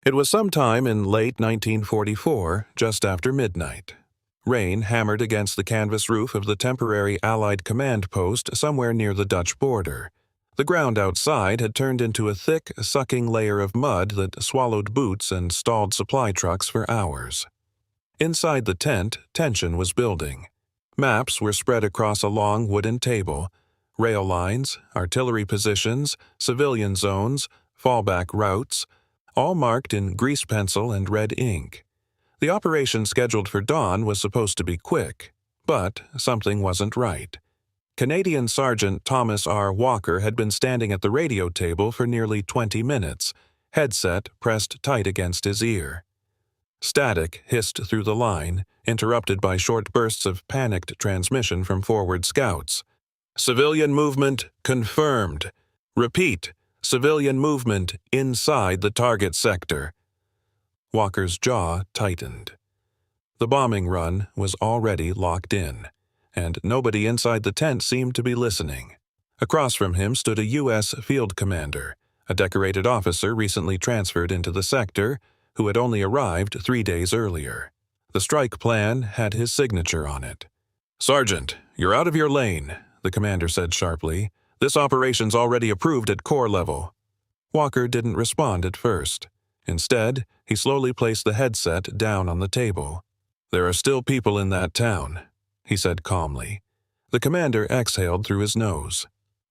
It was sometime in late 1944, just after midnight. Rain hammered against the canvas roof of the temporary Allied command post somewhere near the Dutch border. The ground outside had turned into a thick, sucking layer of mud that swallowed boots and stalled supply trucks for hours. Inside the tent, tension was building. Maps were spread across a long wooden table. Rail lines, artillery positions, civilian zones, fallback routes, all marked in grease pencil and red ink. The operation scheduled for dawn was supposed to be quick, but something wasn't right. Canadian Sergeant Thomas R. Walker had been standing at the radio table for nearly 20 minutes, headset pressed tight against his ear. Static hissed through the line, interrupted by short bursts of panicked transmission from forward scouts. Civilian movement confirmed. Repeat, civilian movement inside the target sector. Walker's jaw tightened. The bombing run was already locked in, and nobody inside the tent seemed to be listening. Across from him stood a U.S. field commander, a decorated officer recently transferred into the sector, who had only arrived 3 days earlier. The strike plan had his signature on it. "Sergeant, you're out of your lane," the commander said sharply. "This operation's already approved at corps level." Walker didn't respond at first. Instead, he slowly placed the headset down on the table. "There are still people in that town," he said calmly. The commander exhaled through his nose.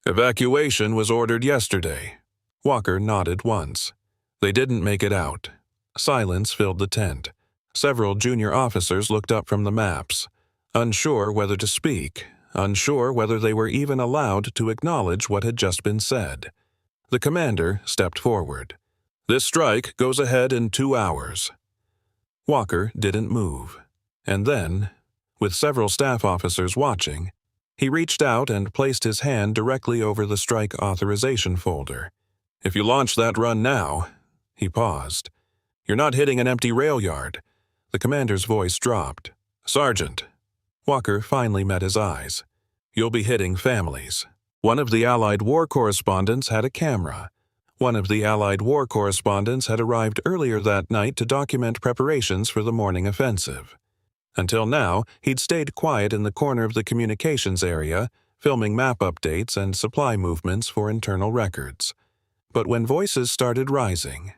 "Evacuation was ordered yesterday." Walker nodded once. "They didn't make it out." Silence filled the tent. Several junior officers looked up from the maps, unsure whether to speak, unsure whether they were even allowed to acknowledge what had just been said. The commander stepped forward. "This strike goes ahead in 2 hours." Walker didn't move. And then, with several staff officers watching, he reached out and placed his hand directly over the strike authorization folder. "If you launch that run now," he paused, "you're not hitting an empty rail yard." The commander's voice dropped. "Sergeant." Walker finally met his eyes. "You'll be hitting families." One of the Allied war correspondents had a camera. One of the Allied war correspondents had arrived earlier that night to document preparations for the morning offensive. Until now, he'd stayed quiet in the corner of the communications area, filming map updates and supply movements for internal records. But when voices started rising,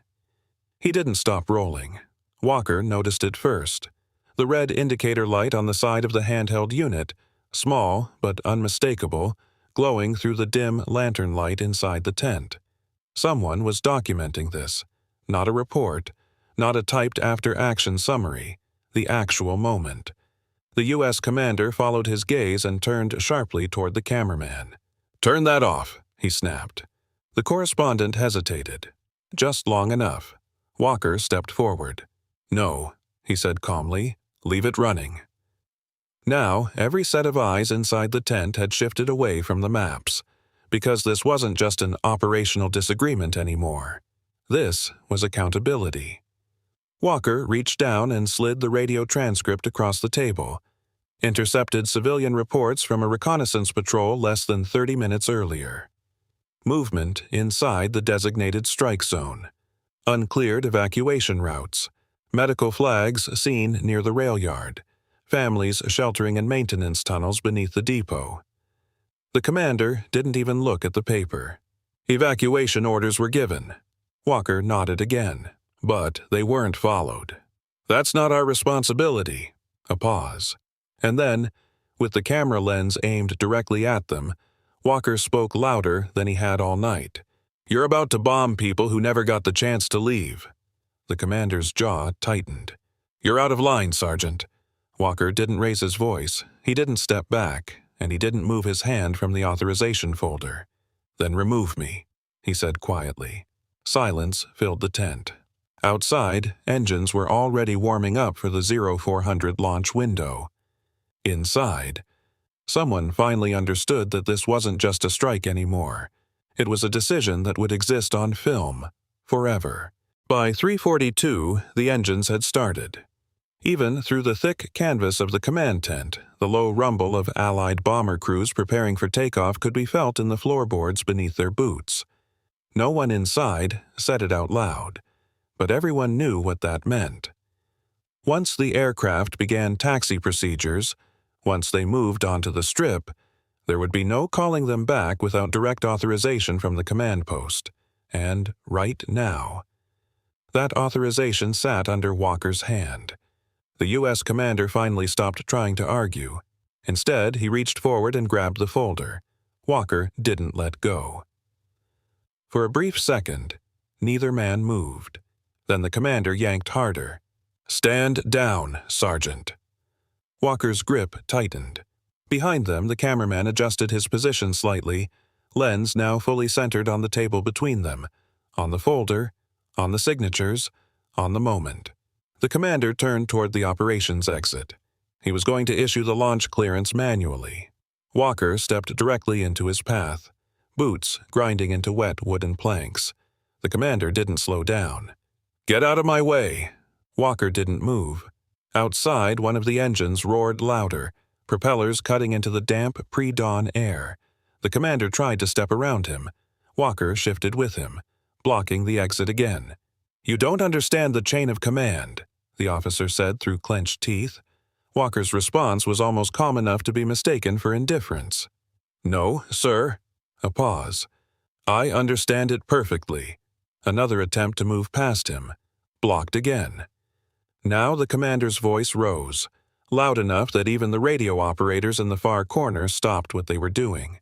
he didn't stop rolling. Walker noticed it first. The red indicator light on the side of the handheld unit, small but unmistakable, glowing through the dim lantern light inside the tent. Someone was documenting this. Not a report, not a typed after-action summary, the actual moment. The U.S. commander followed his gaze and turned sharply toward the cameraman. "Turn that off," he snapped. The correspondent hesitated. Just long enough. Walker stepped forward. "No," he said calmly. "Leave it running." Now, every set of eyes inside the tent had shifted away from the maps, because this wasn't just an operational disagreement anymore. This was accountability. Walker reached down and slid the radio transcript across the table, intercepted civilian reports from a reconnaissance patrol less than 30 minutes earlier. Movement inside the designated strike zone. Uncleared evacuation routes. Medical flags seen near the rail yard. Families sheltering in maintenance tunnels beneath the depot. The commander didn't even look at the paper. Evacuation orders were given. Walker nodded again, but they weren't followed. "That's not our responsibility." A pause. And then, with the camera lens aimed directly at them, Walker spoke louder than he had all night. "You're about to bomb people who never got the chance to leave." The commander's jaw tightened. "You're out of line, Sergeant." Walker didn't raise his voice, he didn't step back, and he didn't move his hand from the authorization folder. "Then remove me," he said quietly. Silence filled the tent. Outside, engines were already warming up for the 0400 launch window. Inside, someone finally understood that this wasn't just a strike anymore. It was a decision that would exist on film, forever. By 3:42, the engines had started. Even through the thick canvas of the command tent, the low rumble of Allied bomber crews preparing for takeoff could be felt in the floorboards beneath their boots. No one inside said it out loud, but everyone knew what that meant. Once the aircraft began taxi procedures, once they moved onto the strip, there would be no calling them back without direct authorization from the command post. And right now. That authorization sat under Walker's hand. The U.S. commander finally stopped trying to argue. Instead, he reached forward and grabbed the folder. Walker didn't let go. For a brief second, neither man moved. Then the commander yanked harder. "Stand down, Sergeant." Walker's grip tightened. Behind them, the cameraman adjusted his position slightly, lens now fully centered on the table between them, on the folder, on the signatures, on the moment. The commander turned toward the operations exit. He was going to issue the launch clearance manually. Walker stepped directly into his path, boots grinding into wet wooden planks. The commander didn't slow down. "Get out of my way." Walker didn't move. Outside, one of the engines roared louder, propellers cutting into the damp pre-dawn air. The commander tried to step around him. Walker shifted with him, blocking the exit again. "You don't understand the chain of command," the officer said through clenched teeth. Walker's response was almost calm enough to be mistaken for indifference. "No, sir." A pause. "I understand it perfectly." Another attempt to move past him. Blocked again. Now the commander's voice rose, loud enough that even the radio operators in the far corner stopped what they were doing.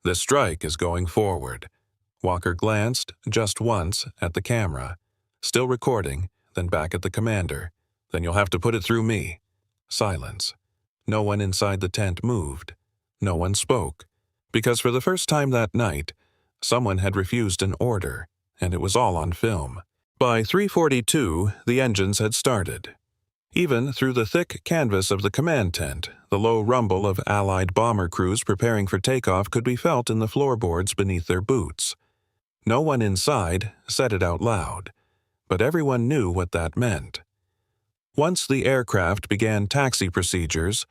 "The strike is going forward." Walker glanced, just once, at the camera. Still recording, then back at the commander. "Then you'll have to put it through me." Silence. No one inside the tent moved. No one spoke. Because for the first time that night, someone had refused an order, and it was all on film. By 3:42, the engines had started. Even through the thick canvas of the command tent, the low rumble of Allied bomber crews preparing for takeoff could be felt in the floorboards beneath their boots. No one inside said it out loud, but everyone knew what that meant. Once the aircraft began taxi procedures,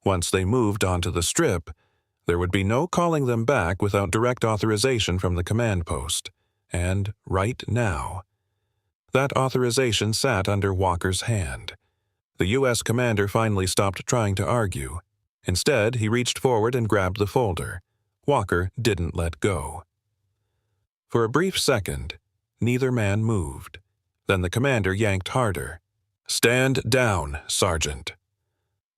once they moved onto the strip, there would be no calling them back without direct authorization from the command post. And right now. That authorization sat under Walker's hand. The U.S. commander finally stopped trying to argue. Instead, he reached forward and grabbed the folder. Walker didn't let go. For a brief second, neither man moved. Then the commander yanked harder. "Stand down, Sergeant."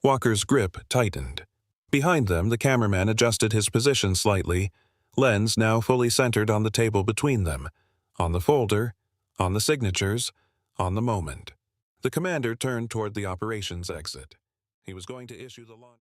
Walker's grip tightened. Behind them, the cameraman adjusted his position slightly, lens now fully centered on the table between them, on the folder, on the signatures, on the moment. The commander turned toward the operations exit. He was going to issue the launch.